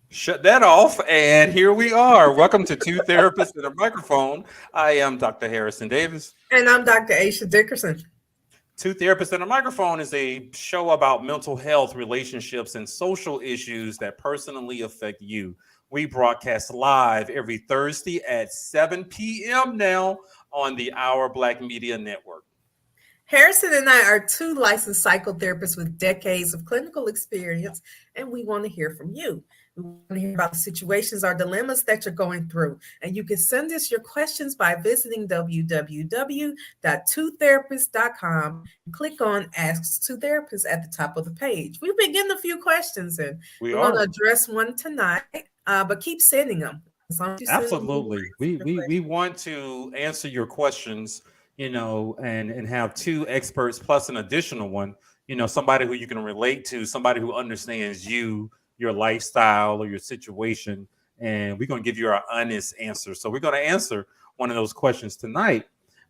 Shut that off, and here we are. Welcome to Two Therapists and a Microphone. I am Dr. Harrison Davis. And I'm Dr. Aisha Dickerson. Two Therapists and a Microphone is a show about mental health, relationships, and social issues that personally affect you. We broadcast live every Thursday at 7 p.m. now on the Our Black Media Network. Harrison and I are two licensed psychotherapists with decades of clinical experience, and we want to hear from you. We want to hear about the situations or dilemmas that you're going through. And you can send us your questions by visiting www.twotherapist.com and click on Ask Two Therapists at the top of the page. We've been getting a few questions, and We we're going to are. address one tonight, but keep sending them. As long as you send them, Absolutely. We want to answer your questions, and have two experts plus an additional one, somebody who you can relate to, somebody who understands you, your lifestyle or your situation. And we're going to give you our honest answer. So we're going to answer one of those questions tonight.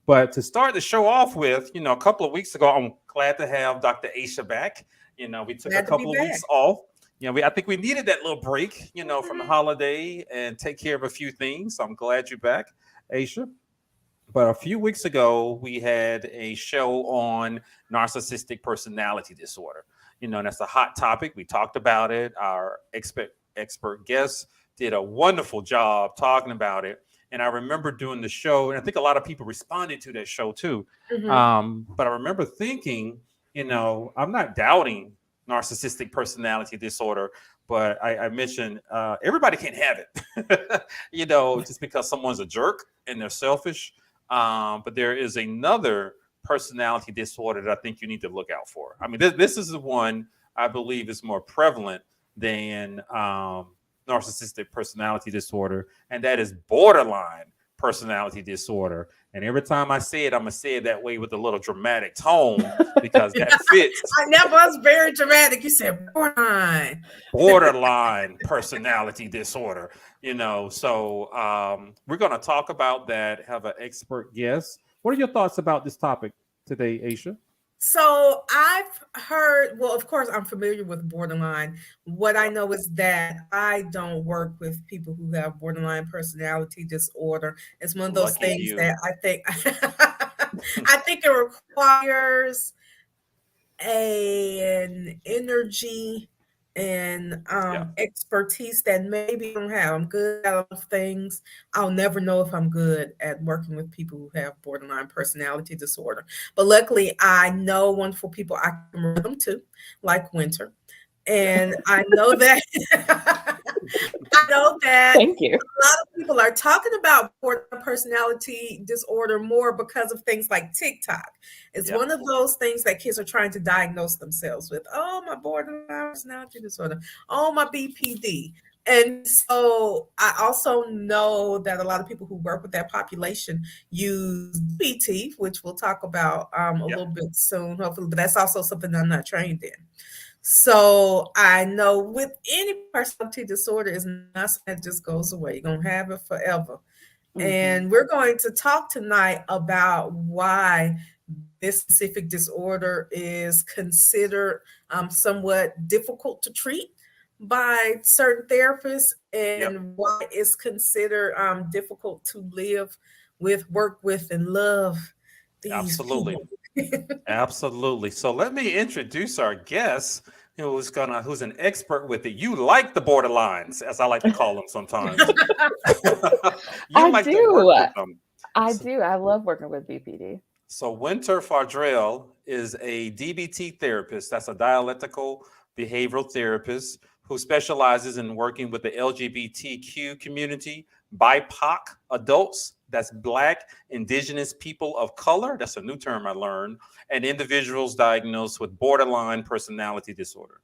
But to start the show off with, a couple of weeks ago, I'm glad to have Dr. Aisha back. We took a glad to be couple of weeks back. off. I think we needed that little break, from the Mhm. holiday and take care of a few things. So I'm glad you're back, Aisha. But a few weeks ago, we had a show on narcissistic personality disorder. That's a hot topic. We talked about it. Our expert guest did a wonderful job talking about it. And I remember doing the show, and I think a lot of people responded to that show too. Mhm. But I remember thinking, I'm not doubting narcissistic personality disorder, but I mentioned everybody can't have it. Just because someone's a jerk and they're selfish, but there is another personality disorder that I think you need to look out for. I mean, this is the one I believe is more prevalent than narcissistic personality disorder, and that is borderline personality disorder. And every time I say it, I'm going to say it that way with a little dramatic tone because that fits. That was very dramatic. You said borderline. Borderline personality disorder, so we're going to talk about that, have an expert guest. What are your thoughts about this topic today, Aisha? So I've heard, well, of course, I'm familiar with borderline. What I Yep. know is that I don't work with people who have borderline personality disorder. It's one of those Lucky things you. that I think I think it requires an energy and Yeah, expertise that maybe I don't have. I'm good at a lot of things. I'll never know if I'm good at working with people who have borderline personality disorder. But luckily, I know wonderful people I can refer them to, like Winter. yeah. And I know that I know that Thank you. a lot of people are talking about borderline personality disorder more because of things like TikTok. It's Yep. one of those things that kids are trying to diagnose themselves with. Oh, my borderline personality disorder. Oh, my BPD. And so I also know that a lot of people who work with that population use BT, which we'll talk about a Yep. little bit soon, hopefully, but that's also something I'm not trained in. So I know with any personality disorder, it's not something that just goes away. You're gonna have it forever. Hmm. And we're going to talk tonight about why this specific disorder is considered somewhat difficult to treat by certain therapists Yep. and why it's considered difficult to live with, work with, and love these Absolutely. people. Absolutely. So let me introduce our guest who's an expert with it. You like the borderlines, as I like to call them sometimes. You I like to work do. with them. I So, do. I love working with BPD. so Winter Fardrell is a DBT therapist. That's a dialectical behavioral therapist who specializes in working with the LGBTQ community, BIPOC adults, that's Black, Indigenous people of color, that's a new term I learned, and individuals diagnosed with borderline personality disorder.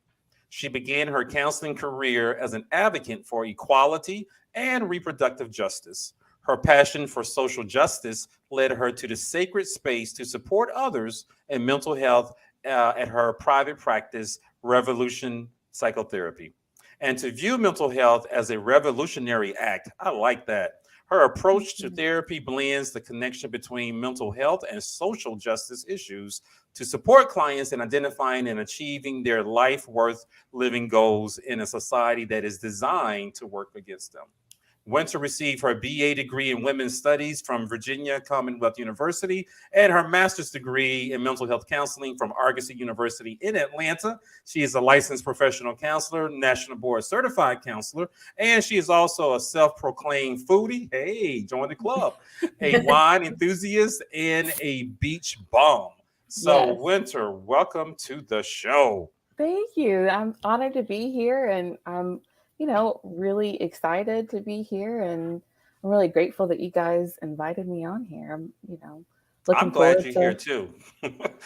She began her counseling career as an advocate for equality and reproductive justice. Her passion for social justice led her to the sacred space to support others in mental health at her private practice, Revolution Psychotherapy, and to view mental health as a revolutionary act. I like that. Her approach to therapy blends the connection between mental health and social justice issues to support clients in identifying and achieving their life worth living goals in a society that is designed to work against them. Winter received her BA degree in Women's Studies from Virginia Commonwealth University and her master's degree in mental health counseling from Argosy University in Atlanta. She is a licensed professional counselor, national board certified counselor, and she is also a self-proclaimed foodie. Hey, join the club. A wine enthusiast and a beach bum. So, Yes. Winter, welcome to the show. Thank you. I'm honored to be here, and I'm, really excited to be here, and I'm really grateful that you guys invited me on here. I'm, looking I'm glad forward you're to. here too,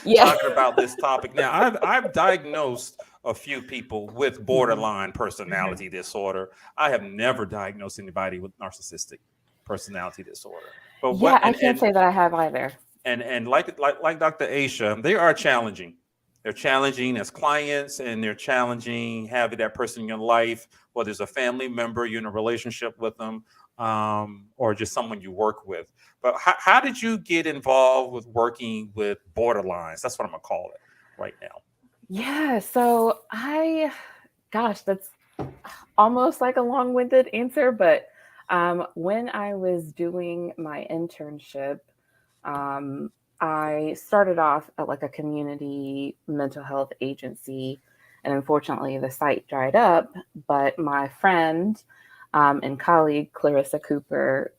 Yeah. talking about this topic. Now, I've diagnosed a few people with borderline personality disorder. I have never diagnosed anybody with narcissistic personality disorder. But Yeah, I can't say that I have either. and like Dr. Aisha, they are challenging. They're challenging as clients, and they're challenging having that person in your life, whether it's a family member, you're in a relationship with them, or just someone you work with. But how did you get involved with working with borderlines? That's what I'm gonna call it right now. Yeah, so that's almost like a long-winded answer, but when I was doing my internship, I started off at like a community mental health agency, and unfortunately the site dried up. But my friend and colleague Clarissa Cooper,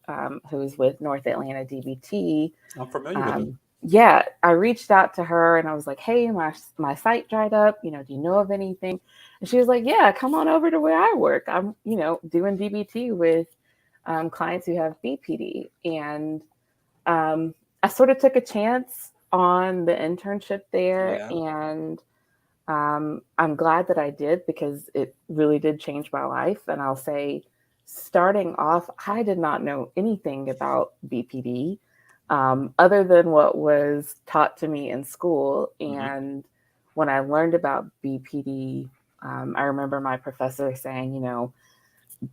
who's with North Atlanta DBT, I'm familiar with it. yeah, I reached out to her and I was like, "Hey, my site dried up. Do you know of anything?" And she was like, "Yeah, come on over to where I work. I'm, doing DBT with clients who have BPD." And I sort of took a chance on the internship there, Yeah. and I'm glad that I did because it really did change my life. And I'll say, starting off, I did not know anything about BPD other than what was taught to me in school. Mhm. And when I learned about BPD, I remember my professor saying,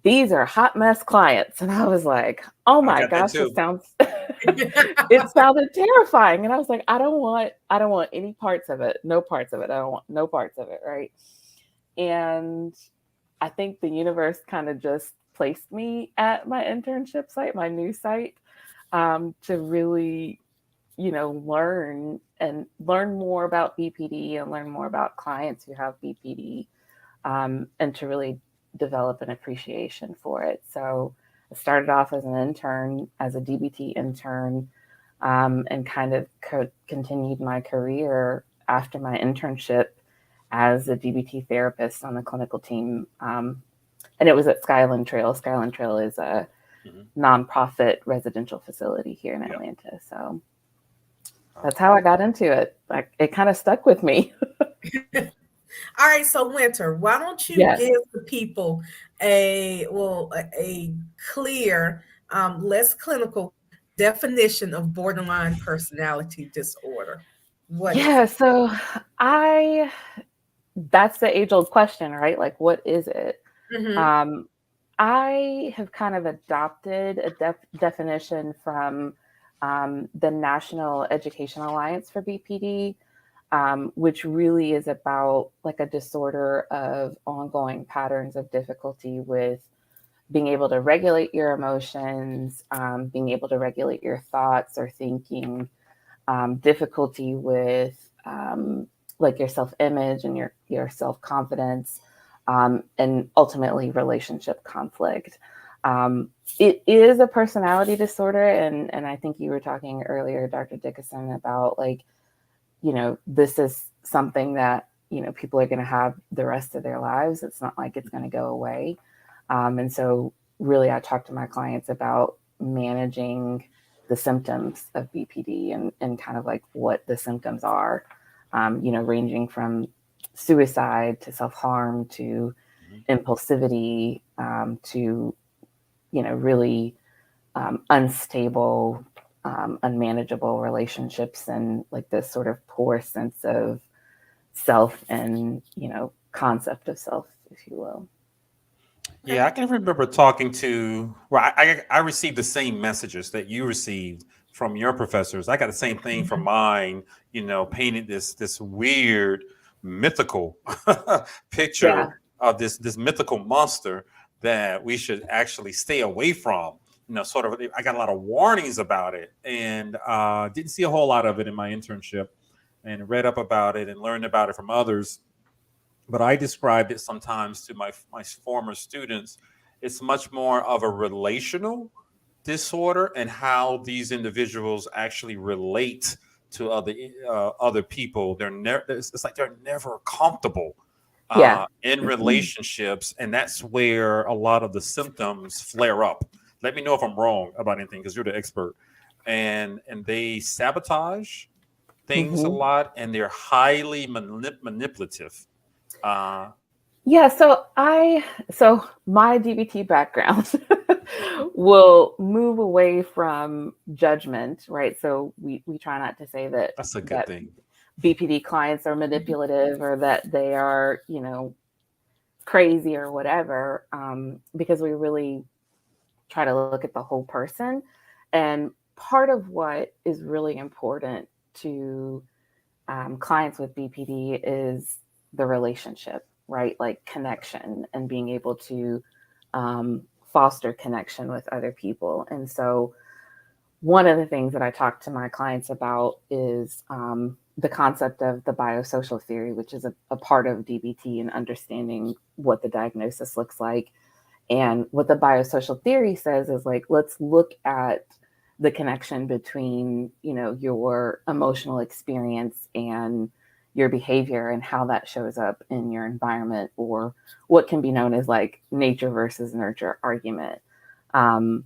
these are hot mess clients. And I was like, oh I my got that gosh, too. it sounded terrifying. And I was like, I don't want any parts of it. No parts of it. I don't want no parts of it. Right. And I think the universe kind of just placed me at my internship site, my new site, to really, learn more about BPD and learn more about clients who have BPD, and to really develop an appreciation for it. So I started off as an intern, as a DBT intern, and kind of continued my career after my internship as a DBT therapist on the clinical team. And it was at Skyland Trail. Skyland Trail is a nonprofit residential facility here in Atlanta. So that's how I got into it. Like, it kind of stuck with me. All right, so Winter, why don't you give the people a clear, less clinical definition of borderline personality disorder? What is it? So that's the age-old question, right? Like, what is it? I have kind of adopted a definition from the National Education Alliance for BPD, which really is about like a disorder of ongoing patterns of difficulty with being able to regulate your emotions, being able to regulate your thoughts or thinking, difficulty with like your self-image and your self-confidence, and ultimately relationship conflict. It is a personality disorder, and I think you were talking earlier, Dr. Dickinson, about like, this is something that, people are going to have the rest of their lives. It's not like it's going to go away. And so really, I talk to my clients about managing the symptoms of BPD and kind of like what the symptoms are, ranging from suicide to self-harm to impulsivity, to, really unstable, unmanageable relationships, and like this sort of poor sense of self and, concept of self, if you will. Yeah, I can remember talking to, well, I received the same messages that you received from your professors. I got the same thing from mine, painted this weird mythical Yeah. picture of this mythical monster that we should actually stay away from. Sort of, I got a lot of warnings about it, and didn't see a whole lot of it in my internship, and read up about it and learned about it from others. But I described it sometimes to my former students. It's much more of a relational disorder and how these individuals actually relate to other people. They're never. It's like they're never comfortable Yeah. in relationships, and that's where a lot of the symptoms flare up. Let me know if I'm wrong about anything because you're the expert. And they sabotage things a Mhm. lot, and they're highly manipulative. Uh, Yeah, so my DBT background will move away from judgment, right? So we try not to say that that's a good that thing. BPD clients are manipulative or that they are, crazy or whatever, because we really try to look at the whole person. And part of what is really important to clients with BPD is the relationship, right? Like connection and being able to foster connection with other people. And so, one of the things that I talk to my clients about is the concept of the biosocial theory, which is a part of DBT and understanding what the diagnosis looks like. And what the biosocial theory says is like, let's look at the connection between, your emotional experience and your behavior and how that shows up in your environment, or what can be known as like nature versus nurture argument. And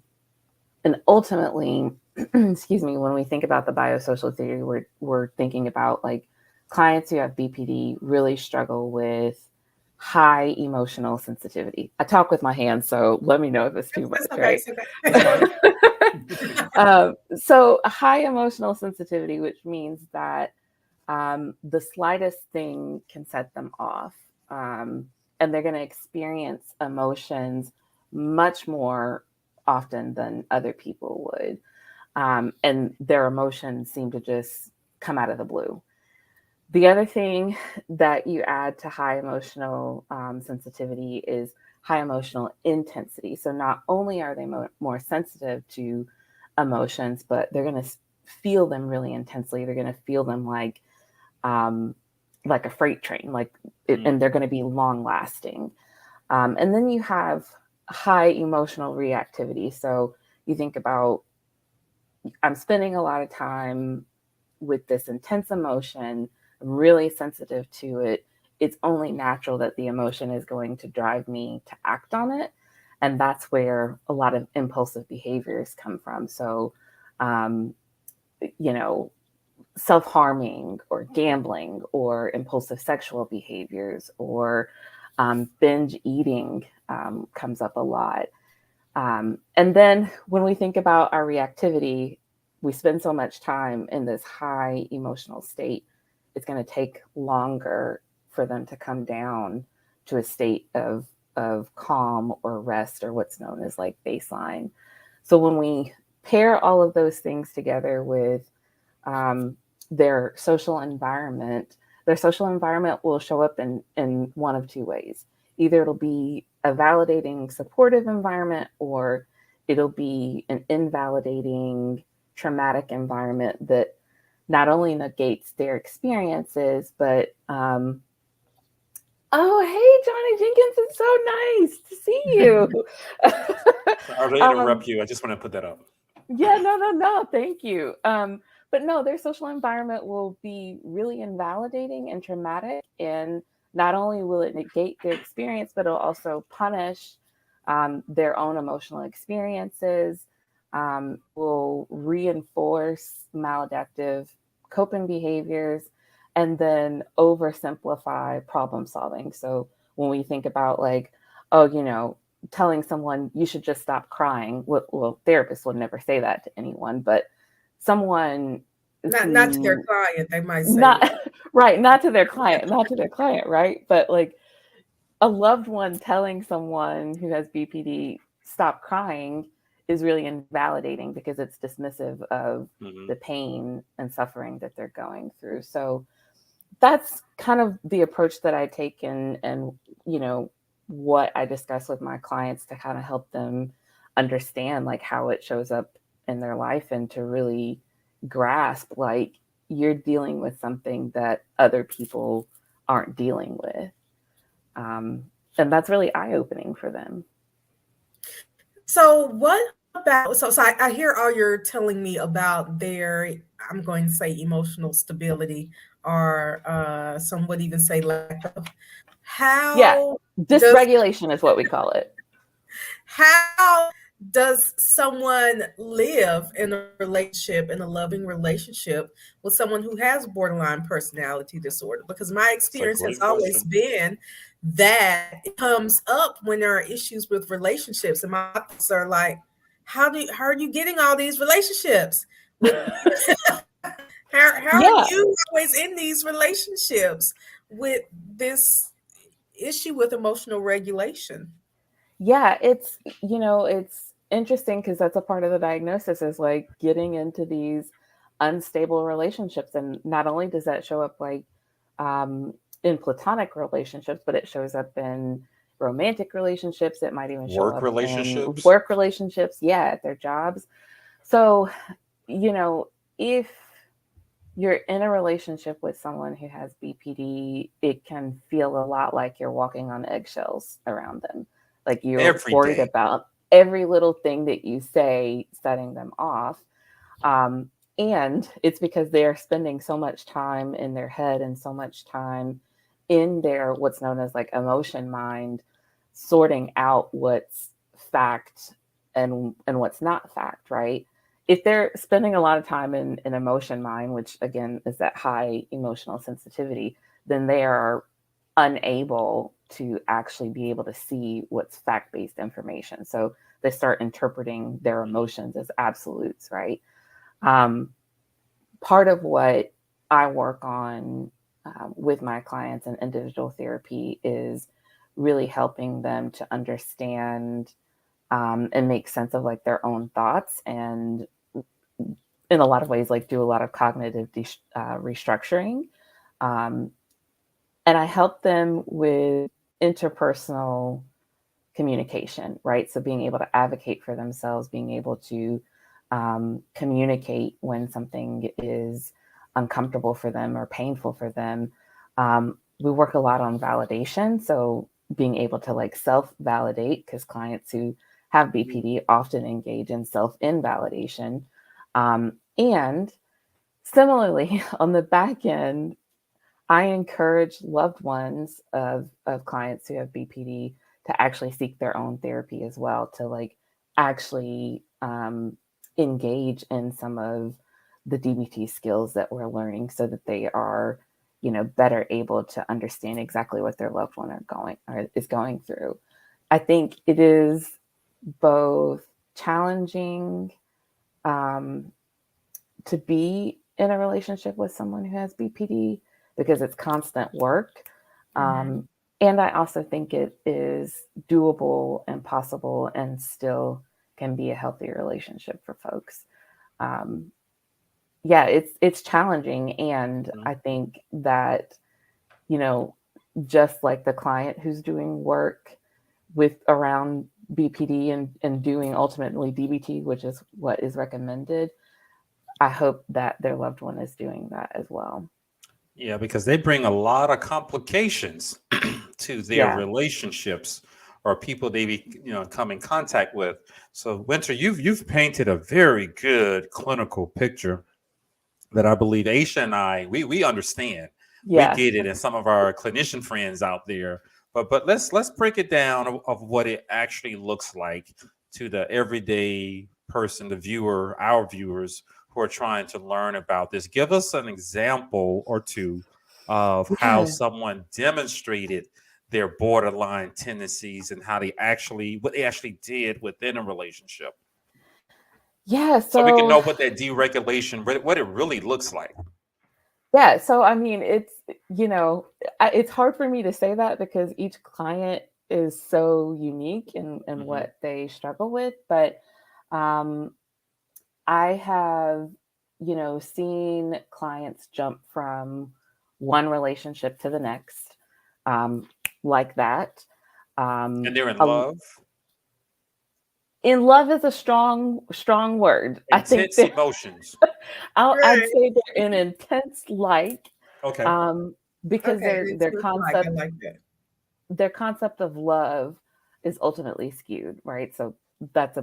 ultimately, excuse me, when we think about the biosocial theory, we're thinking about like clients who have BPD really struggle with high emotional sensitivity. I talk with my hands, so let me know if it's too much, It's okay. right? It's okay. It's fine. So high emotional sensitivity, which means that the slightest thing can set them off, and they're going to experience emotions much more often than other people would, and their emotions seem to just come out of the blue. The other thing that you add to high emotional sensitivity is high emotional intensity. So not only are they more sensitive to emotions, but they're going to feel them really intensely. They're going to feel them like a freight train, and they're going to be long lasting. And then you have high emotional reactivity. So you think about, I'm spending a lot of time with this intense emotion. I'm really sensitive to it. It's only natural that the emotion is going to drive me to act on it. And that's where a lot of impulsive behaviors come from. So, you know, self-harming or gambling or impulsive sexual behaviors or binge eating comes up a lot. And then when we think about our reactivity, we spend so much time in this high emotional state, it's going to take longer for them to come down to a state of calm or rest, or what's known as like baseline. So when we pair all of those things together with their social environment will show up in one of two ways. Either it'll be a validating, supportive environment, or it'll be an invalidating, traumatic environment that not only negates their experiences, but oh, hey, Johnny Jenkins, it's so nice to see you. Sorry to interrupt you. I just want to put that up. Yeah, no, thank you. But no, their social environment will be really invalidating and traumatic. And not only will it negate their experience, but it'll also punish their own emotional experiences, will reinforce maladaptive coping behaviors, and then oversimplify problem solving. So when we think about like, oh, telling someone you should just stop crying. Well, therapists will never say that to anyone, but someone Not to their client, they might say not that. right, not to their client, right? But like a loved one telling someone who has BPD stop crying is really invalidating because it's dismissive of Mhm. the pain and suffering that they're going through. So that's kind of the approach that I take, and you know, what I discuss with my clients to kind of help them understand like how it shows up in their life, and to really grasp like you're dealing with something that other people aren't dealing with. um, and that's really eye-opening for them. So what about so I hear all you're telling me about their, I'm going to say, emotional stability, or some would even say lack of. Yeah, How does dysregulation is what we call it. how does someone live in a relationship, in a loving relationship, with someone who has borderline personality disorder? Because my That's a experience has great always question. been that it comes up when there are issues with relationships, and my thoughts are like, how are you getting all these relationships with how are Yeah, you always in these relationships with this issue with emotional regulation? yeah, it's, you know, it's interesting because that's a part of the diagnosis, is like getting into these unstable relationships. And not only does that show up like in platonic relationships, but it shows up in romantic relationships. It might even show Work up in relationships. work relationships, yeah, at their jobs. So, you know, if you're in a relationship with someone who has BPD, it can feel a lot like you're walking on eggshells around them. Like you're Every worried day. about every little thing that you say setting them off. Um, and it's because they are spending so much time in their head and so much time in their what's known as like emotion mind, sorting out what's fact and what's not fact, right? If they're spending a lot of time in emotion mind, which again is that high emotional sensitivity, then they are unable to actually be able to see what's fact-based information. So they start interpreting their emotions as absolutes, right? Um, Part of what I work on with my clients in individual therapy is really helping them to understand and make sense of like their own thoughts, and in a lot of ways like do a lot of cognitive restructuring. um, and I help them with interpersonal communication, right? So being able to advocate for themselves, being able to communicate when something is uncomfortable for them or painful for them. We work a lot on validation. So being able to like self validate, because clients who have BPD often engage in self invalidation. And similarly, on the back end, I encourage loved ones of clients who have BPD to actually seek their own therapy as well, to like actually engage in some of the DBT skills that we're learning, so that they are, you know, better able to understand exactly what their loved one is going through. I think it is both challenging um, to be in a relationship with someone who has BPD because it's constant work. Mm-hmm. And I also think it is doable and possible and still can be a healthy relationship for folks. Um, yeah, it's challenging. And Mhm. I think that, you know, just like the client who's doing work with around BPD and doing ultimately DBT, which is what is recommended, I hope that their loved one is doing that as well. Yeah, because they bring a lot of complications to their Yeah. relationships or people they come in contact with. So, Winter, you've painted a very good clinical picture that I believe Aisha and I we understand. We Yeah. get it, and some of our clinician friends out there. But let's break it down of what it actually looks like to the everyday person, the viewer, our viewers who are trying to learn about this. Give us an example or two of how Yeah. someone demonstrated their borderline tendencies and how they actually what they actually did within a relationship, Yeah. so we can So know what that deregulation what it really looks like. Yeah, so I mean, it's it's hard for me to say that because each client is so unique in Hmm. what they struggle with. But um, I have, seen clients jump from one relationship to the next, um, like that. And Um, they're in a- love, in love is a strong word. I think intense emotions. I'd Right. say they're in intense like, Okay. um, because Okay. their It's their just like I concept like that. their concept of love is ultimately skewed, right? So that's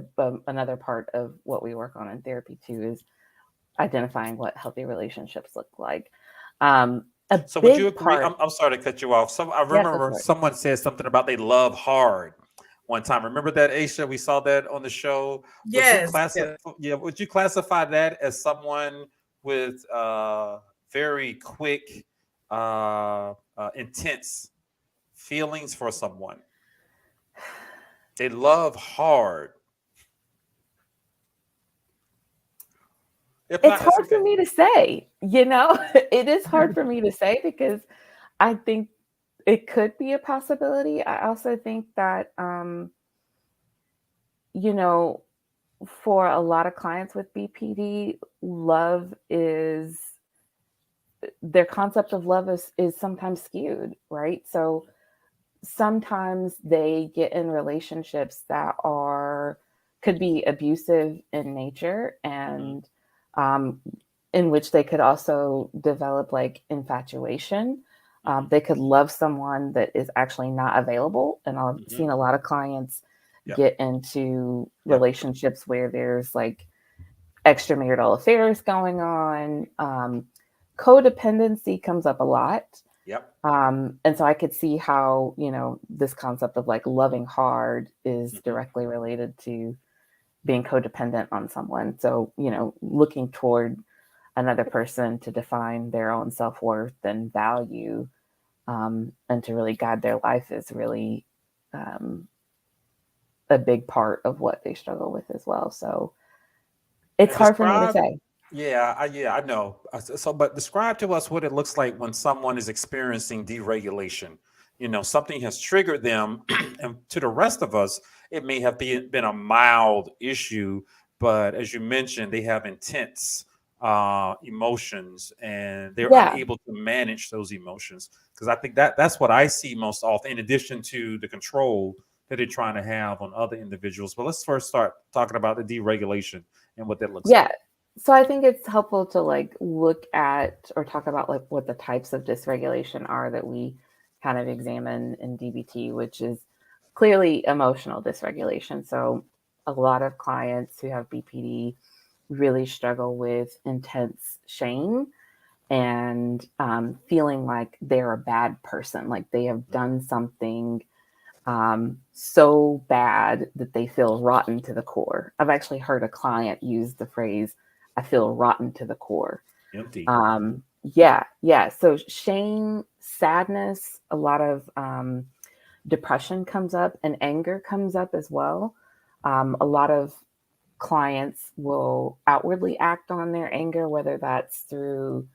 another part of what we work on in therapy too is identifying what healthy relationships look like. A So would you big agree? part, I'm sorry to cut you off. I yeah, go remember for it. someone said something about they love hard one time. Remember that, Aisha? We saw that on the show. Would you Yes. classify? Yes. Yeah. Would you classify that as someone with very quick, intense feelings for someone? They love hard. If It's not, that's hard for okay. me to say, it is hard for me to say because I think it could be a possibility. I also think that, you know, for a lot of clients with BPD, love is their concept of love is sometimes skewed, right? So sometimes they get in relationships that are could be abusive in nature Hmm. and um, in which they could also develop like infatuation. Hmm. They could love someone that is actually not available, and I've Hmm. seen a lot of clients Yep. get into Yep. relationships where there's like extramarital affairs going on. Codependency comes up a lot. Yep. And so I could see how, this concept of like loving hard is Hmm. directly related to being codependent on someone. So, looking toward another person to define their own self worth and value, and to really guide their life is really um, a big part of what they struggle with as well. So it's And hard for me to describe. say. Yeah, I know. So, but describe to us what it looks like when someone is experiencing deregulation. Something has triggered them, and to the rest of us, it may have been a mild issue, but as you mentioned, they have intense emotions, and they're Yeah. unable to manage those emotions. Because I think that's what I see most often, in addition to the control that they're trying to have on other individuals. But let's first start talking about the deregulation and what that looks Yeah. like. So I think it's helpful to like look at or talk about like what the types of dysregulation are that we kind of examine in DBT, which is clearly emotional dysregulation. So a lot of clients who have BPD really struggle with intense shame and feeling like they're a bad person, like they have done something so bad that they feel rotten to the core. I've actually heard a client use the phrase, I feel rotten to the core. Empty. Yeah, yeah. So shame, sadness, a lot of depression comes up and anger comes up as well. A lot of clients will outwardly act on their anger, whether that's through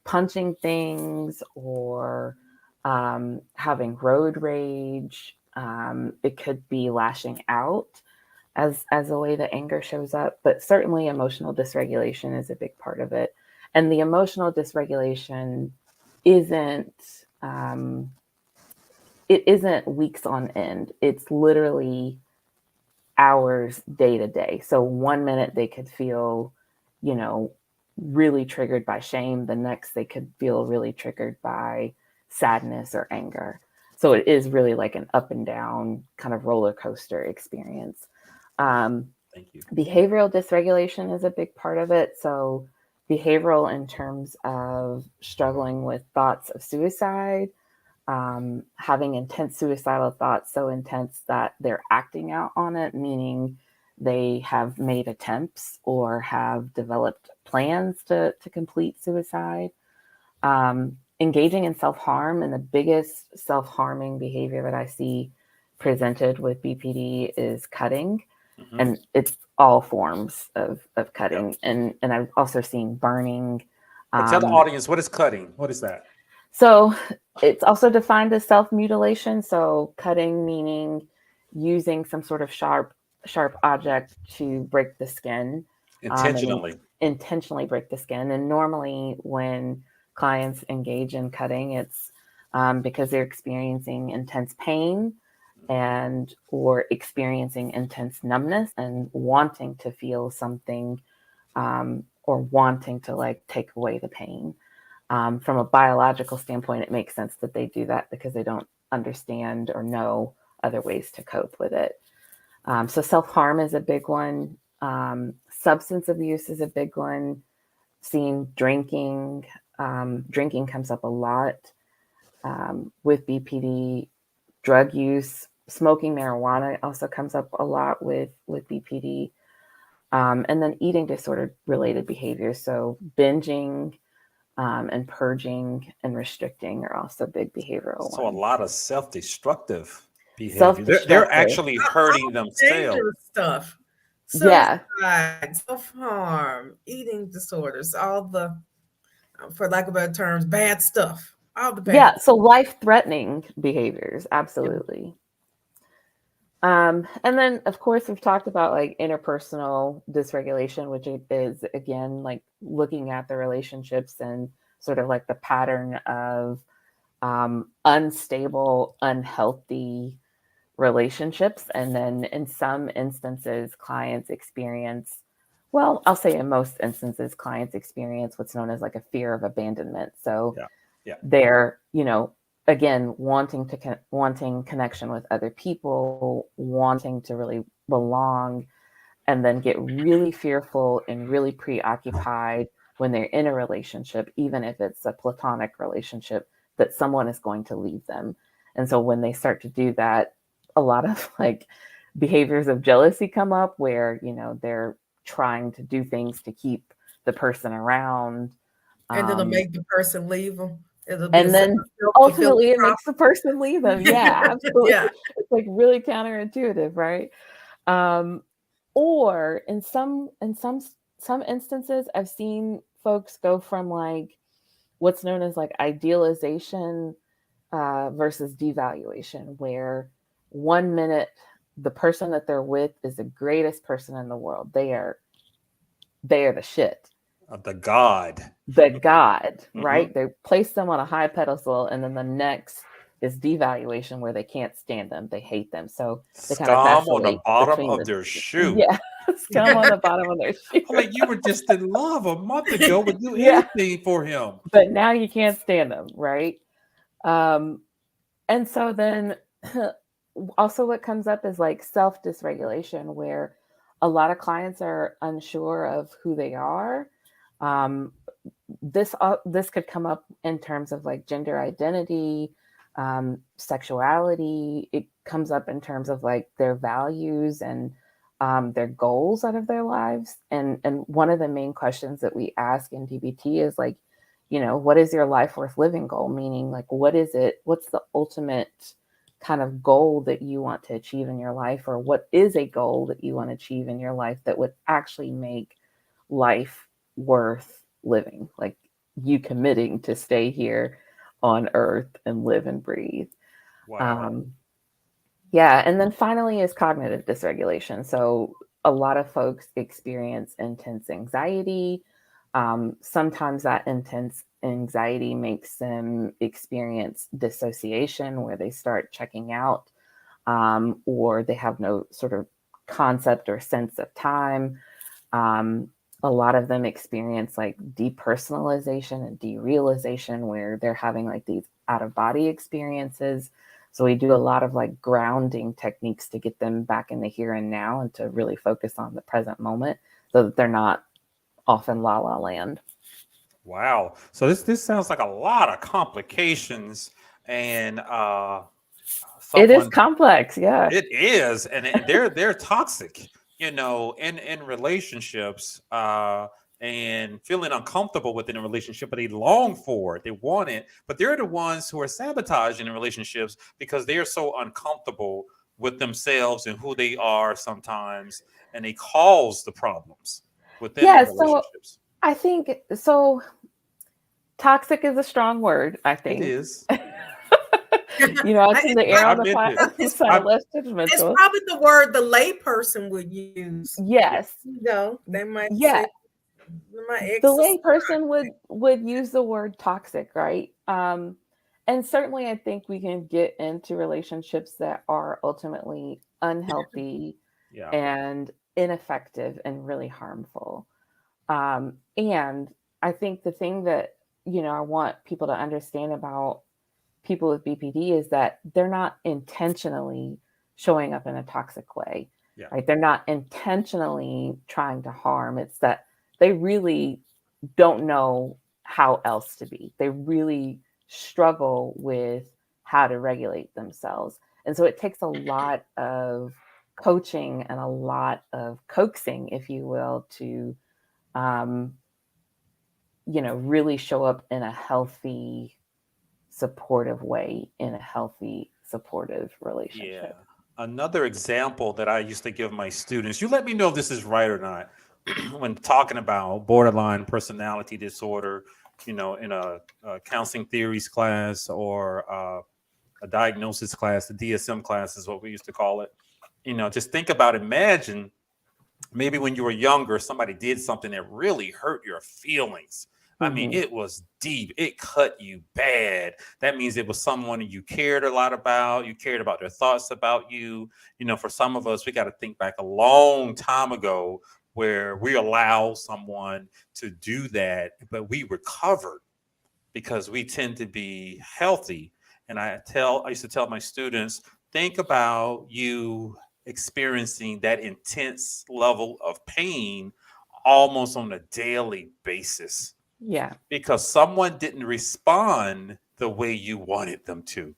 punching things or having road rage. It could be lashing out as a way that anger shows up, but certainly emotional dysregulation is a big part of it. And the emotional dysregulation isn't um, it isn't weeks on end. It's literally hours day to day. So 1 minute they could feel, you know, really triggered by shame. The next they could feel really triggered by sadness or anger. So it is really like an up and down kind of roller coaster experience. Um, Thank you. Behavioral dysregulation is a big part of it. So behavioral in terms of struggling with thoughts of suicide, having intense suicidal thoughts, so intense that they're acting out on it, meaning they have made attempts or have developed plans to complete suicide. Engaging in self harm, and the biggest self harming behavior that I see presented with BPD is cutting, Hmm. and it's all forms of Yep. cutting. And I've also seen burning, But tell the Um, audience, what is cutting? What is that? So it's also defined as self-mutilation. So cutting meaning using some sort of sharp object to break the skin, and Intentionally. intentionally break the skin. And normally when clients engage in cutting, it's because they're experiencing intense pain and or experiencing intense numbness and wanting to feel something, or wanting to like take away the pain. From a biological standpoint, it makes sense that they do that because they don't understand or know other ways to cope with it. So self-harm is a big one. Substance abuse is a big one. Seeing drinking. Drinking comes up a lot with BPD. Drug use, smoking marijuana also comes up a lot with BPD. And then eating disorder related behaviors. So binging, and purging and restricting are also big behavioral So a ones. lot of self-destructive behavior. Self-destructive. They're actually hurting All themselves. dangerous stuff. Yeah. Suicide, self-harm, eating disorders, all the, for lack of better terms, bad stuff. All the bad. Yeah. So life-threatening behaviors, absolutely. And then, of course, we've talked about like interpersonal dysregulation, which is, again, like looking at the relationships and sort of like the pattern of unstable, unhealthy relationships. And then in some instances, clients experience, well, I'll say in most instances, clients experience what's known as like a fear of abandonment. So they're, again, wanting connection with other people, wanting to really belong, and then get really fearful and really preoccupied when they're in a relationship, even if it's a platonic relationship, that someone is going to leave them. And so when they start to do that, a lot of like behaviors of jealousy come up where, they're trying to do things to keep the person around. And it'll make the person leave them. And then ultimately it makes the person leave them. Yeah, absolutely. Yeah. It's like really counterintuitive, right? Or in some instances, I've seen folks go from like what's known as like idealization versus devaluation, where 1 minute the person that they're with is the greatest person in the world. They are the shit. The God, right? They place them on a high pedestal, and then the next is devaluation, where they can't stand them, they hate them. So they kind of scum on the bottom of their shoe. Yeah, scum on the bottom of their shoe. Like you were just in love a month ago, would do anything for him, but now you can't stand them, right? And so then also what comes up is like self-dysregulation, where a lot of clients are unsure of who they are. This could come up in terms of like gender identity, sexuality. It comes up in terms of like their values and their goals out of their lives. And one of the main questions that we ask in DBT is like, what is your life worth living goal? Meaning like, what's the ultimate kind of goal that you want to achieve in your life, or what is a goal that you want to achieve in your life that would actually make life worth living, like you committing to stay here on earth and live and breathe. Wow. And then finally is cognitive dysregulation. So a lot of folks experience intense anxiety. Sometimes that intense anxiety makes them experience dissociation, where they start checking out, or they have no sort of concept or sense of time. A lot of them experience like depersonalization and derealization, where they're having like these out-of-body experiences. So we do a lot of like grounding techniques to get them back in the here and now and to really focus on the present moment so that they're not off in la la land. Wow. So this sounds like a lot of complications, and it is complex. Yeah, it is, and they're toxic, in relationships, and feeling uncomfortable within a relationship, but they long for it, they want it, but they're the ones who are sabotaging in relationships because they are so uncomfortable with themselves and who they are sometimes, and they cause the problems within the relationships. So I think so. Toxic is a strong word, I It think. is. I tend to err on the side of less It's judgmental. probably the word the layperson would use. Yes. They might Yeah. say, my ex. The layperson would use the word toxic, right? And certainly I think we can get into relationships that are ultimately unhealthy Yeah. and ineffective and really harmful. And I think the thing that, I want people to understand about people with BPD is that they're not intentionally showing up in a toxic way, Yeah. right? They're not intentionally trying to harm. It's that they really don't know how else to be. They really struggle with how to regulate themselves. And so it takes a lot of coaching and a lot of coaxing, if you will, to, really show up in a healthy, supportive way, in a healthy, supportive relationship. Yeah. Another example that I used to give my students, you let me know if this is right or not, when talking about borderline personality disorder, in a counseling theories class or a diagnosis class, the DSM class is what we used to call it. Just think about, imagine maybe when you were younger, somebody did something that really hurt your feelings. I mean, Mhm. it was deep. It cut you bad. That means it was someone you cared a lot about. You cared about their thoughts about you. For some of us, we got to think back a long time ago where we allow someone to do that, but we recovered because we tend to be healthy. And I used to tell my students, think about you experiencing that intense level of pain almost on a daily basis Yeah. because someone didn't respond the way you wanted them to,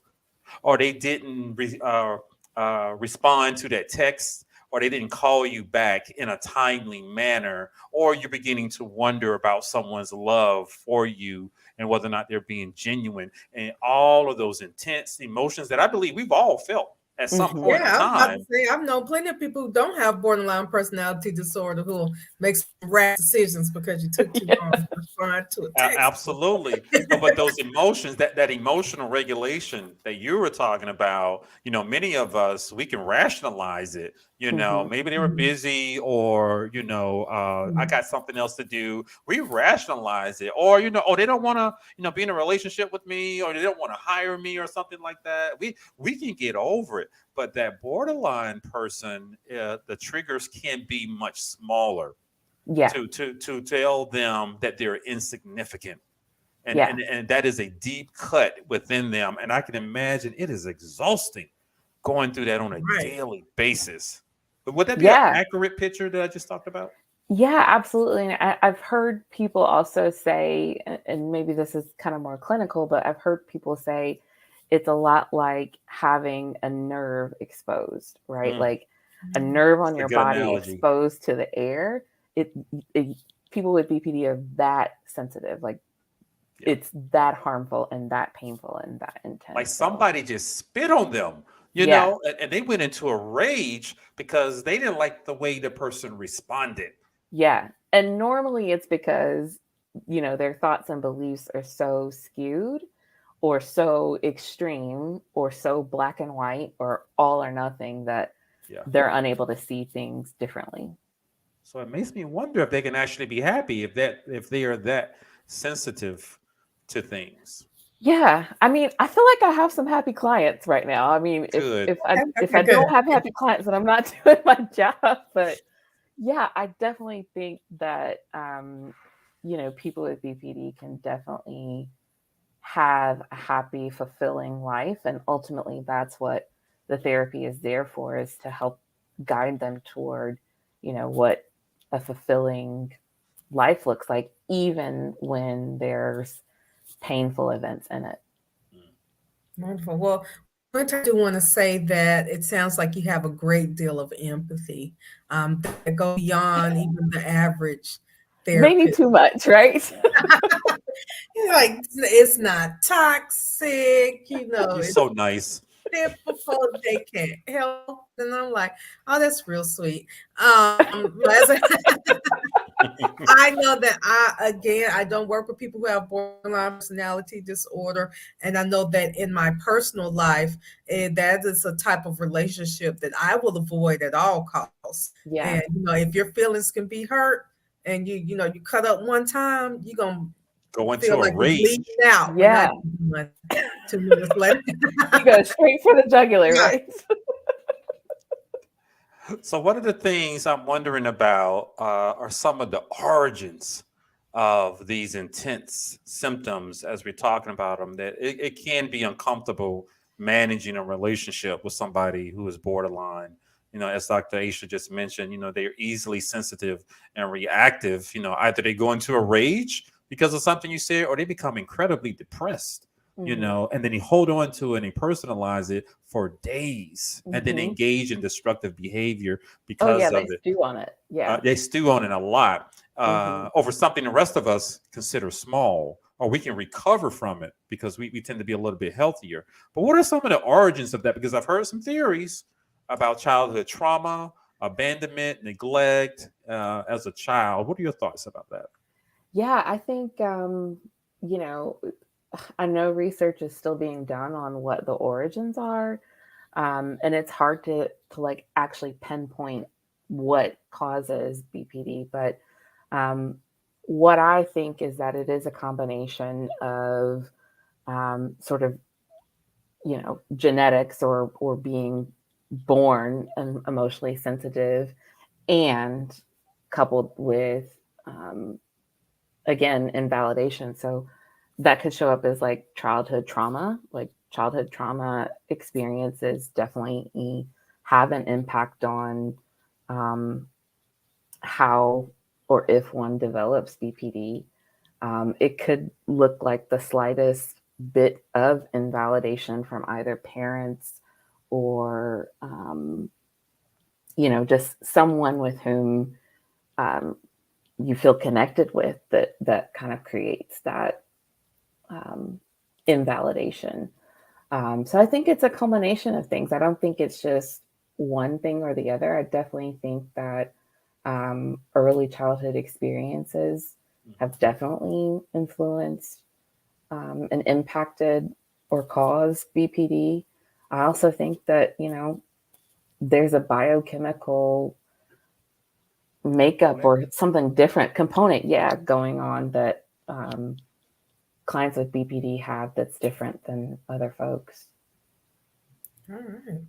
or they didn't respond to that text, or they didn't call you back in a timely manner, or you're beginning to wonder about someone's love for you and whether or not they're being genuine, and all of those intense emotions that I believe we've all felt at some Mhm. point in Yeah, I was about to time. say, I've known plenty of people who don't have borderline personality disorder who make some rash decisions because you took too long to respond to a text. Absolutely. But those emotions, that emotional regulation that you were talking about, many of us, we can rationalize it. Mhm. Maybe they were busy, or, I got something else to do. We rationalize it, or, oh, they don't want to, be in a relationship with me, or they don't want to hire me or something like that. We can get over it. But that borderline person, the triggers can be much smaller Yeah. to tell them that they're insignificant. And, Yeah. and that is a deep cut within them. And I can imagine it is exhausting going through that on a Right. daily basis. But would that be Yeah. an accurate picture that I just talked about? Yeah, absolutely. And I've heard people also say, and maybe this is kind of more clinical, but I've heard people say it's a lot like having a nerve exposed, right? Mm. Like a nerve on That's a your good body analogy. exposed to the air. It people with BPD are that sensitive. Like Yeah. it's that harmful and that painful and that intense. Like So, somebody just spit on them, Yeah. and they went into a rage because they didn't like the way the person responded. Yeah. And normally it's because, their thoughts and beliefs are so skewed or so extreme or so black and white or all or nothing that Yeah. they're unable to see things differently. So it makes me wonder if they can actually be happy if they are that sensitive to things. Yeah. I mean, I feel like I have some happy clients right now. I mean, Good. if I Okay, don't good. have happy clients, then I'm not doing my job. But yeah, I definitely think that people with BPD can definitely have a happy, fulfilling life. And ultimately that's what the therapy is there for, is to help guide them toward, what a fulfilling life looks like, even when there's painful events in it. Wonderful. Well, I do want to say that it sounds like you have a great deal of empathy that go beyond even the average Maybe therapist. too much, right? Like it's not toxic, You're it's so nice. difficult, they can't help. And I'm like, oh, that's real sweet. But as I I know that I don't work with people who have borderline personality disorder, and I know that in my personal life, that is a type of relationship that I will avoid at all costs. Yeah. And if your feelings can be hurt, and you cut up one time, you're gonna Go into feel a like you're rage. bleeding out. Yeah. And not 2 minutes later. You go straight for the jugular, Yeah. right? So one of the things I'm wondering about are some of the origins of these intense symptoms as we're talking about them, that it can be uncomfortable managing a relationship with somebody who is borderline. As Dr. Aisha just mentioned, they're easily sensitive and reactive. Either they go into a rage because of something you said, or they become incredibly depressed. Mhm. And then you hold on to it and you personalize it for days and then Mhm. engage in destructive behavior Oh because yeah, of they it. stew on it. Yeah. They stew on it a lot Mhm. over something the rest of us consider small, or we can recover from it because we tend to be a little bit healthier. But what are some of the origins of that? Because I've heard some theories about childhood trauma, abandonment, neglect as a child. What are your thoughts about that? Yeah, I think you know, I know research is still being done on what the origins are, and it's hard to like actually pinpoint what causes BPD. But um, what I think is that it is a combination of sort of genetics or being born emotionally sensitive, and coupled with again invalidation. So that could show up as like childhood trauma experiences definitely have an impact on um, how or if one develops BPD. It could look like the slightest bit of invalidation from either parents or just someone with whom um, you feel connected with, that kind of creates that um, invalidation. So I think it's a culmination of things. I don't think it's just one thing or the other. I definitely think that early childhood experiences have definitely influenced and impacted or caused BPD. I also think that, there's a biochemical makeup or something different component, going on that clients with BPD have that's different than other folks. All right.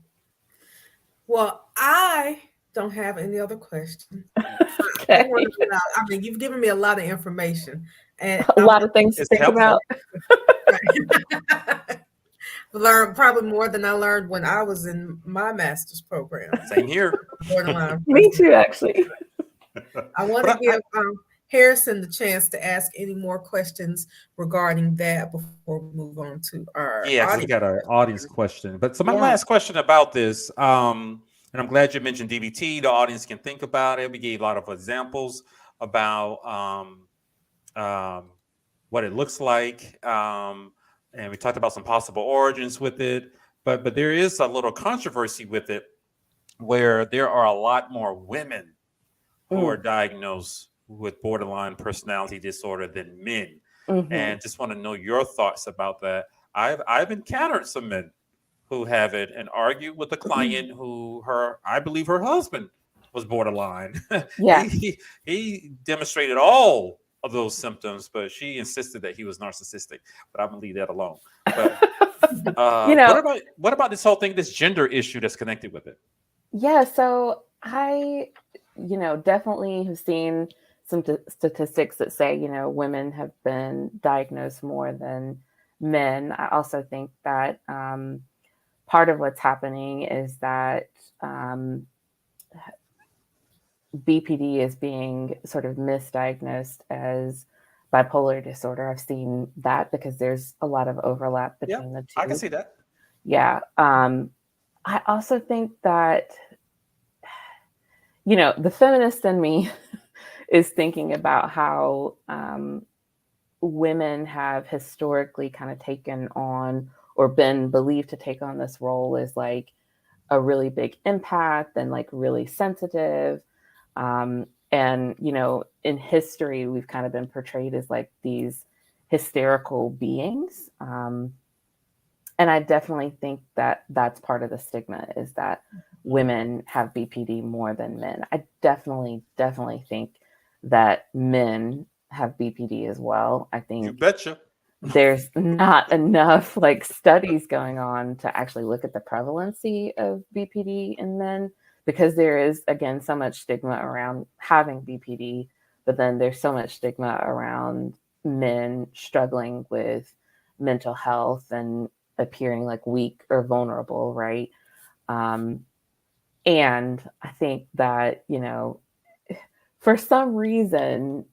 Well, I don't have any other questions. I Okay. want to get out. I mean, you've given me a lot of information, and A I lot want of things to It's think helpful. to learn probably more than I learned when I was in my master's program. Same here. Borderline. Me too, actually. I want to But give Harrison the chance to ask any more questions regarding that before we move on to our yeah, because we audience. got our audience question. But so my Yeah. last question about this, and I'm glad you mentioned DBT. The audience can think about it. We gave a lot of examples about what it looks like, and we talked about some possible origins with it. But there is a little controversy with it, where there are a lot more women who are Mm. diagnosed with borderline personality disorder than men. Mhm. And just want to know your thoughts about that. I've encountered some men who have it and argued with a client who I believe her husband was borderline. Yeah. he demonstrated all of those symptoms, but she insisted that he was narcissistic. But I'm gonna leave that alone. But what about this whole thing, this gender issue that's connected with it? Yeah, so I, definitely have seen some statistics that say, women have been diagnosed more than men. I also think that part of what's happening is that BPD is being sort of misdiagnosed as bipolar disorder. I've seen that because there's a lot of overlap Yeah, between the two. I can see that. Yeah. I also think that the feminist in me is thinking about how women have historically kind of taken on or been believed to take on this role as like a really big empath and like really sensitive. And, you know, in history, we've kind of been portrayed as like these hysterical beings. And I definitely think that that's part of the stigma, is that women have BPD more than men. I definitely think that men have BPD as well. I You think betcha. there's not enough like studies going on to actually look at the prevalency of BPD in men, because there is, again, so much stigma around having BPD, but then there's so much stigma around men struggling with mental health and appearing like weak or vulnerable, right? And I think that, you know, for some reason,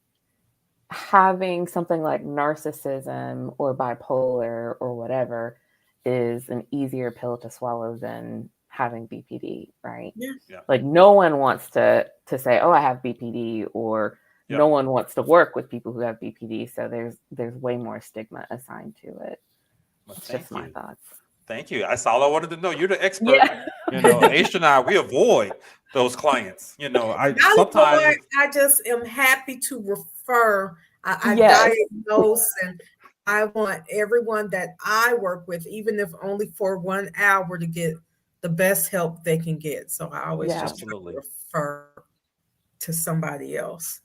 having something like narcissism or bipolar or whatever is an easier pill to swallow than having BPD, right? Yeah. Yeah. Like no one wants to say, "Oh, I have BPD," or Yeah. no one wants to work with people who have BPD. So there's way more stigma assigned to it. Well, It's thank just my you. thoughts. Thank you. That's all I wanted to know. You're the expert. Yeah. You know, Aisha and I, we avoid those clients. You know, I Not sometimes avoid, I just am happy to refer. I Yes. diagnose, and I want everyone that I work with, even if only for 1 hour, to get the best help they can get. So I always Yeah. just try to absolutely. refer to somebody else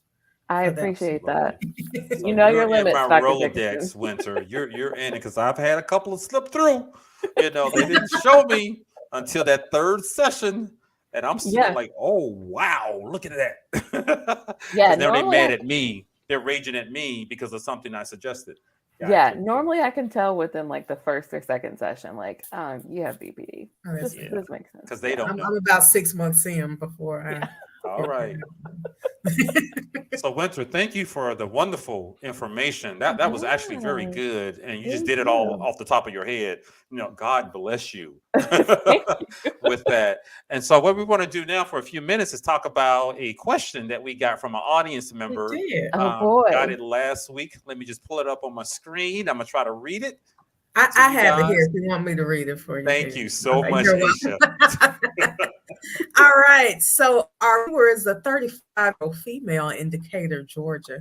I for that. appreciate Absolutely. that. So You know you're your in limits, my Dr. Rolodex, Dickinson. Winter. You're in it because I've had a couple of slip through. You know, they didn't show me until that third session, and I'm sitting Yeah. like, oh wow, look at that. Yeah, Because now they're normally mad at me. They're raging at me because of something I suggested. Yeah, Gotcha. normally I can tell within like the first or second session, like, you have BPD. Oh, that's This good. this makes sense. Because they Yeah. don't I'm know. about 6 months in before I. All right. So Winter, thank you for the wonderful information. That was actually very Yes, good, and you just thank did it all you. off the top of your head. You know, God bless you Thank you. with that. And so, what we want to do now for a few minutes is talk about a question that we got from an audience We member. did. Oh Got boy. it last week. Let me just pull it up on my screen. I'm gonna try to read it I to you have it here guys. if you want me to read it for you. Thank Ted. you so much, You're Aisha. welcome. All right. So our viewer is a 35-year-old female in Decatur, Georgia.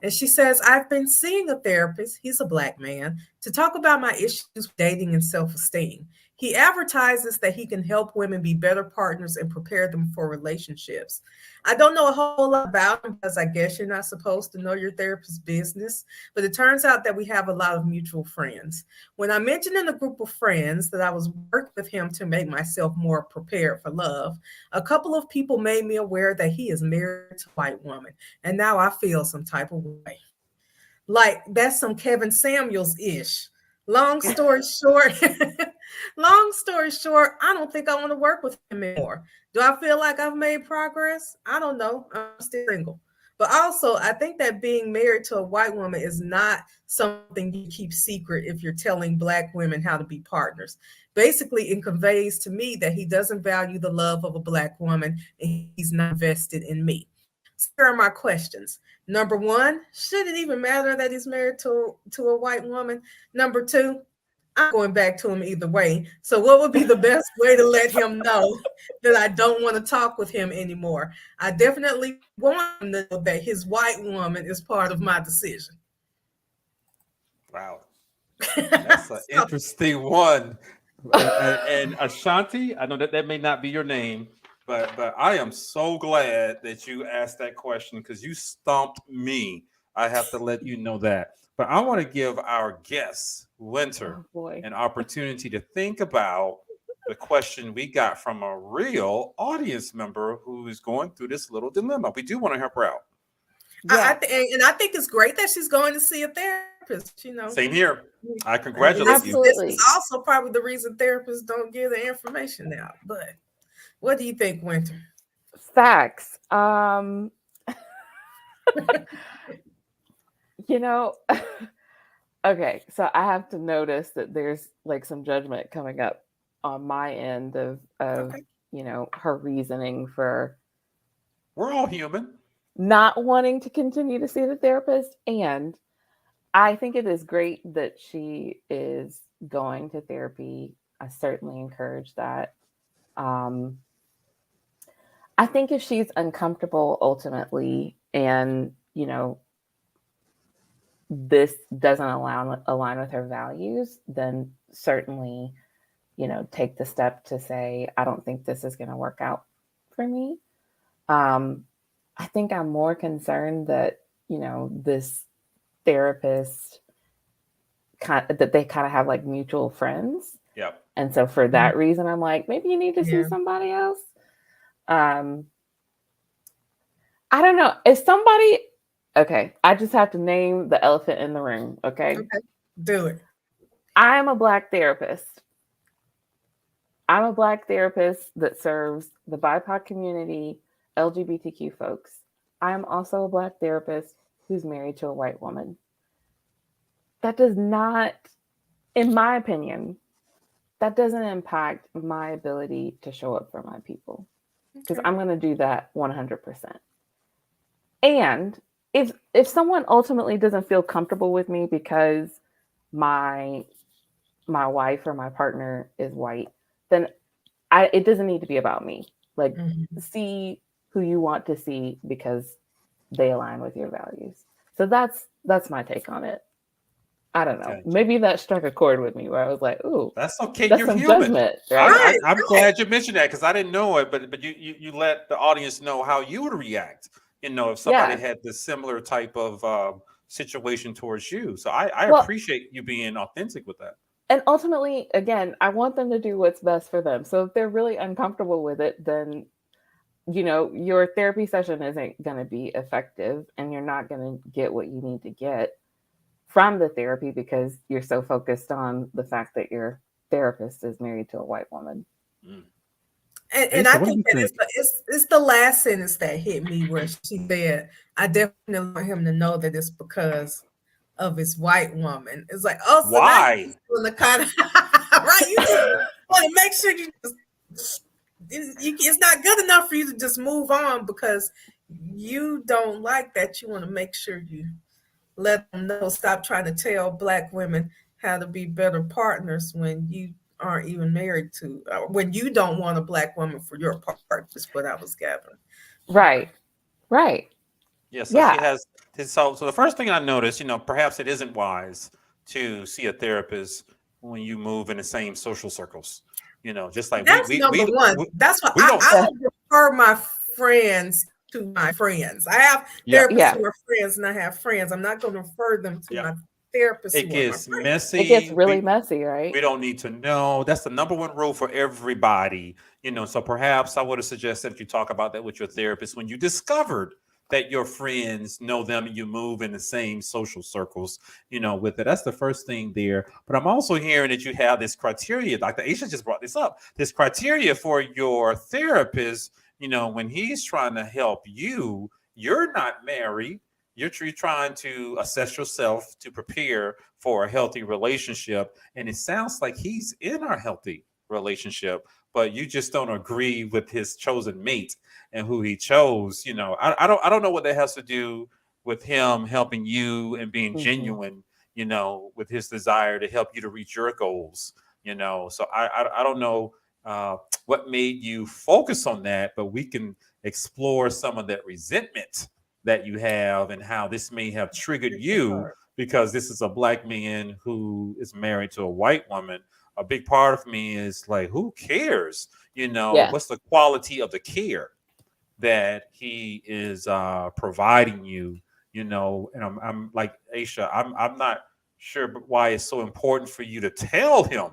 And she says, I've been seeing a therapist, he's a Black man, to talk about my issues with dating and self-esteem. He advertises that he can help women be better partners and prepare them for relationships. I don't know a whole lot about him because I guess you're not supposed to know your therapist's business, but it turns out that we have a lot of mutual friends. When I mentioned in a group of friends that I was working with him to make myself more prepared for love, a couple of people made me aware that he is married to a white woman. And now I feel some type of way. Like that's some Kevin Samuels-ish. Long story short, I don't think I want to work with him anymore. Do I feel like I've made progress? I don't know. I'm still single. But also, I think that being married to a white woman is not something you keep secret if you're telling Black women how to be partners. Basically, it conveys to me that he doesn't value the love of a Black woman and he's not invested in me. So here are my questions. Number one, should it even matter that he's married to a white woman? Number two, I'm going back to him either way. So what would be the best way to let him know that I don't want to talk with him anymore? I definitely want him to know that his white woman is part of my decision. Wow. That's an interesting one. And Ashanti, I know that may not be your name, but I am so glad that you asked that question because you stumped me. I have to let you know that. But I want to give our guest, Winter, Oh boy. an opportunity to think about the question we got from a real audience member who is going through this little dilemma. We do want to help her out. Yeah. I think it's great that she's going to see a therapist. You know, Same here. I And congratulate you. this Absolutely. is also probably the reason therapists don't give the information out. But what do you think, Winter? Facts. You know, okay, so I have to notice that there's like some judgment coming up on my end of Okay. you know, her reasoning for We're all human. not wanting to continue to see the therapist. And I think it is great that she is going to therapy. I certainly encourage that. I think if she's uncomfortable ultimately, and this doesn't align with her values, then certainly, take the step to say, I don't think this is going to work out for me. I think I'm more concerned that, this therapist that they kind of have like mutual friends. Yep. And so for that reason, I'm like, maybe you need to see somebody else. I don't know. If somebody, okay, I just have to name the elephant in the room. Okay. Do it. I am a Black therapist. I'm a Black therapist that serves the BIPOC community, LGBTQ folks. I am also a Black therapist who's married to a white woman. That does not, in my opinion, that doesn't impact my ability to show up for my people, because I'm going to do that 100%. And if someone ultimately doesn't feel comfortable with me because my wife or my partner is white, then it doesn't need to be about me. Like, see who you want to see because they align with your values. So that's my take on it. I don't know. Okay. Maybe that struck a chord with me where I was like, "Ooh, that's okay. That's You're some human." Judgment, right? I'm glad you mentioned that because I didn't know it, but you let the audience know how you would react. If somebody had this similar type of situation towards you. So I appreciate you being authentic with that. And ultimately, again, I want them to do what's best for them. So if they're really uncomfortable with it, then your therapy session isn't going to be effective, and you're not going to get what you need to get from the therapy because you're so focused on the fact that your therapist is married to a white woman. And I think that it's the last sentence that hit me where she said, I definitely want him to know that it's because of his white woman. It's like, oh, so why? The kind of right? You just want to make sure it's not good enough for you to just move on because you don't like that. You want to make sure you let them know, stop trying to tell Black women how to be better partners when you aren't even married to, when you don't want a Black woman for your part, is what I was gathering. Right. Yeah, so she has, so the first thing I noticed, perhaps it isn't wise to see a therapist when you move in the same social circles. Just like that's number one. That's why I don't refer my friends to my friends. I have therapists who are friends, and I have friends. I'm not going to refer them to my therapist. It gets messy. It gets really messy, right? We don't need to know. That's the number one rule for everybody. So perhaps I would have suggested that you talk about that with your therapist when you discovered that your friends know them and you move in the same social circles, with it. That's the first thing there. But I'm also hearing that you have this criteria. Dr. Aisha just brought this up. This criteria for your therapist, when he's trying to help you, you're not married. You're trying to assess yourself to prepare for a healthy relationship. And it sounds like he's in a healthy relationship, but you just don't agree with his chosen mate and who he chose. I don't know what that has to do with him helping you and being genuine, with his desire to help you to reach your goals, So I don't know what made you focus on that, but we can explore some of that resentment that you have and how this may have triggered you because this is a Black man who is married to a white woman. A big part of me is like, who cares? What's the quality of the care that he is providing you? And I'm like, Aisha, I'm not sure why it's so important for you to tell him,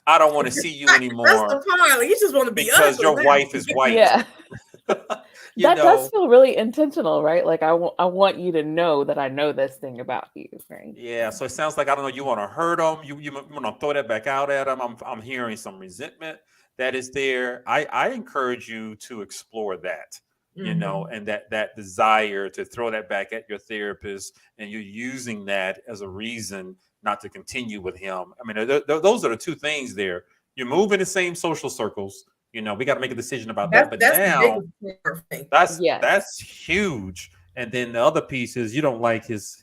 I don't want to see you anymore. That's the point. You just want to be because your wife is white. Yeah. That does feel really intentional, right? Like I want you to know that I know this thing about you, right? Yeah. So it sounds like, I don't know, you want to hurt him. You want to throw that back out at him. I'm hearing some resentment that is there. I encourage you to explore that, and that desire to throw that back at your therapist, and you're using that as a reason not to continue with him. I mean, those are the two things there. You move in the same social circles. We got to make a decision about that. But now that's huge. And then the other piece is you don't like his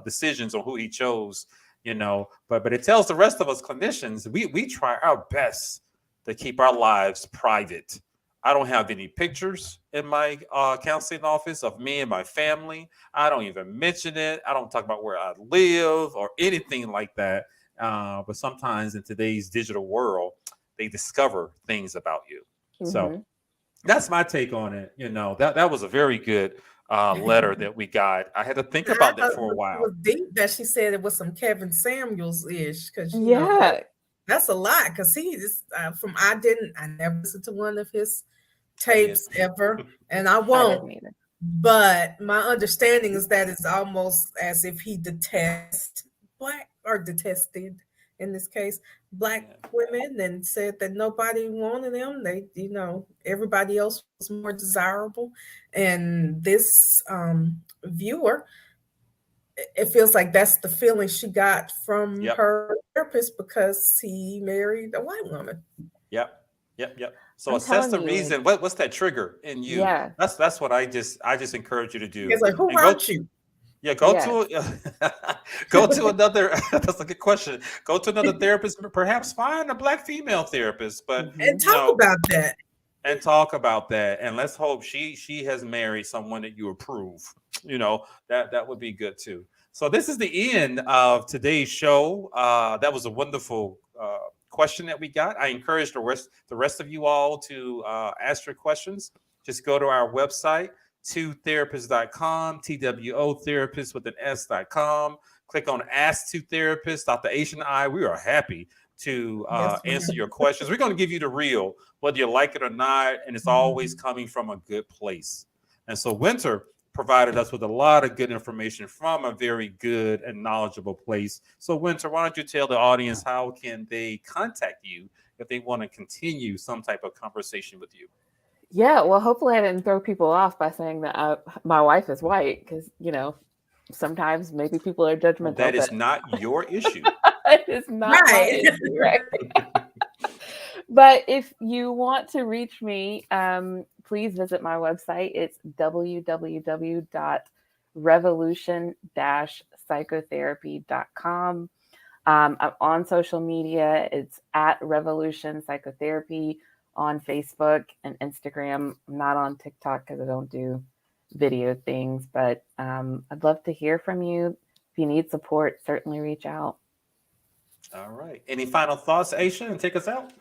decisions on who he chose. But it tells the rest of us clinicians we try our best to keep our lives private. I don't have any pictures in my counseling office of me and my family. I don't even mention it. I don't talk about where I live or anything like that. But sometimes in today's digital world, they discover things about you. So that's my take on it. You know, that was a very good letter that we got. I had to think about that for a while. It was deep that she said it was some Kevin Samuels ish, because Yeah. that's a lot. Because he just I never listened to one of his tapes ever, and I won't. But my understanding is that it's almost as if he detested in this case Black women, and said that nobody wanted them. They, everybody else was more desirable. And this viewer, it feels like that's the feeling she got from her therapist, because he married a white woman. Yep. So assess the reason. What's that trigger in you? Yeah. That's what I just encourage you to do. It's like, who wrote you? Yeah, go to another. That's a good question. Go to another therapist. Perhaps find a Black female therapist, and talk about that. And talk about that. And let's hope she has married someone that you approve. That would be good too. So this is the end of today's show. That was a wonderful question that we got. I encourage the rest of you all to ask your questions. Just go to our website, twotherapist.com, TWO therapist with an S.com. Click on Ask Two Therapists. Dr. Aisha and I, we are happy to answer your questions. We're going to give you the real, whether you like it or not, and it's always coming from a good place. And so Winter provided us with a lot of good information from a very good and knowledgeable place. So Winter, why don't you tell the audience how can they contact you if they want to continue some type of conversation with you? Yeah, well, hopefully I didn't throw people off by saying that my wife is white, because, sometimes maybe people are judgmental. That is not your issue. It is not my issue, right? But if you want to reach me, please visit my website. It's www.revolution-psychotherapy.com. I'm on social media. It's at Revolution Psychotherapy on Facebook and Instagram. I'm not on TikTok because I don't do video things, but I'd love to hear from you. If you need support, certainly reach out. All right. Any final thoughts, Aisha, and take us out?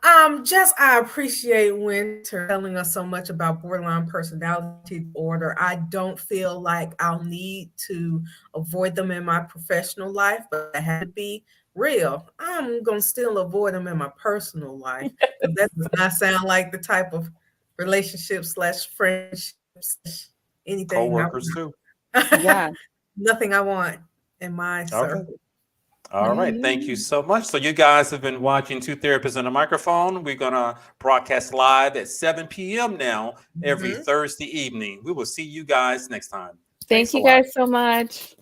I appreciate Winter telling us so much about borderline personality disorder. I don't feel like I'll need to avoid them in my professional life, but I have to be real. I'm going to still avoid them in my personal life. That does not sound like the type of relationship/friendships, anything. Co-workers too. Yeah. Nothing I want in my circle. All right. Thank you so much. So you guys have been watching Two Therapists and a Microphone. We're going to broadcast live at 7 p.m. now every Thursday evening. We will see you guys next time. Thank you guys so much.